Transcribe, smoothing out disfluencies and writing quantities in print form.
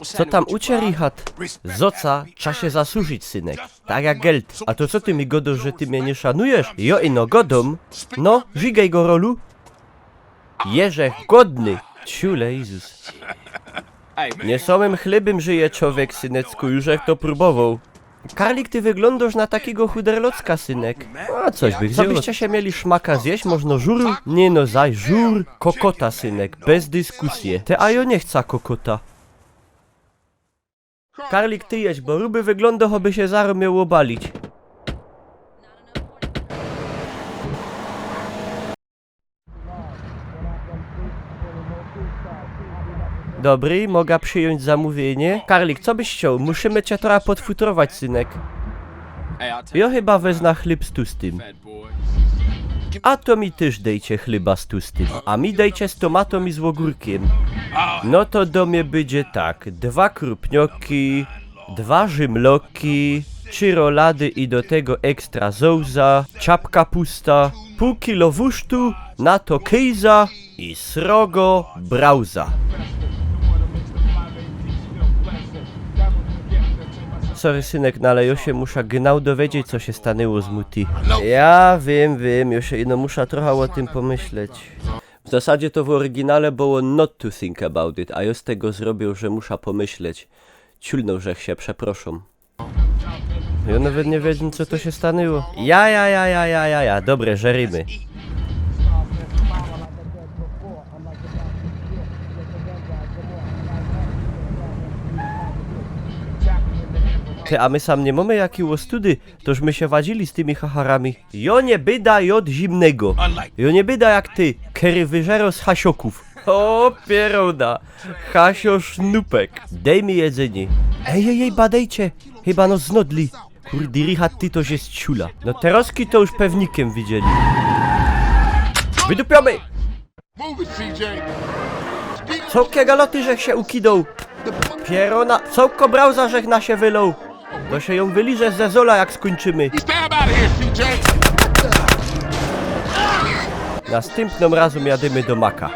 Co tam ucie, Richard? Zoca, trzeba się zasłużyć, synek. Tak jak geld. A to co ty mi godo, że ty mnie nie szanujesz? Jo ino godom. No, żigaj go rolu. Jerzech godny. Ciule Jezus. Nie samym chlebem żyje człowiek, synecku, już jak to próbował. Karlik, ty wyglądasz na takiego chuderlocka, synek. A coś by wzięło. Co byście się mieli szmaka zjeść? Można żur? Nie no, zaj, żur. Kokota, synek, bez dyskusji. Te ajo nie chca kokota. Karlik, ty jedź, bo ruby wygląda, choby się zaro miał obalić. Dobry, mogę przyjąć zamówienie? Karlik, co byś chciał? Musimy cię trochę podfutrować, synek. Ja chyba wezna chleb z tustym. A to mi też dejcie chleba z tustym. A mi dejcie z tomatą i z ogórkiem. No to do mnie będzie tak. 2 krupnioki, 2 rzymloki, 3 rolady i do tego ekstra zouza, czapka pusta, pół kilo wusztu, na to kejza i srogo brauza. Sorry, synek, no ale ja się muszę gnał dowiedzieć, co się stanęło z Muti. Ja wiem, ja się ino muszę trochę o tym pomyśleć. W zasadzie to w oryginale było not to think about it, a ja z tego zrobił, że muszę pomyśleć. Ciulnął, że się przeproszą. Ja nawet nie wiem, co to się stanęło. Ja, dobre, żerymy. A my sam nie mamy jakiego study, toż my się wadzili z tymi chacharami. Jo nie byda jod zimnego. Jo nie byda jak ty, kery wyżero z hasioków. O, pieroda. Hasio sznupek. Dej mi jedzenie. Ej, badejcie. Chyba no znodli. Kurdi, Richard, ty toż jest ciula. No teroski to już pewnikiem widzieli. Wydupiamy! Całkie galoty, żech się ukidą. Pierona, całko brauza, żech na się wylął. To się ją wyliże ze zola, jak skończymy. Następnym razem jadymy do Maka.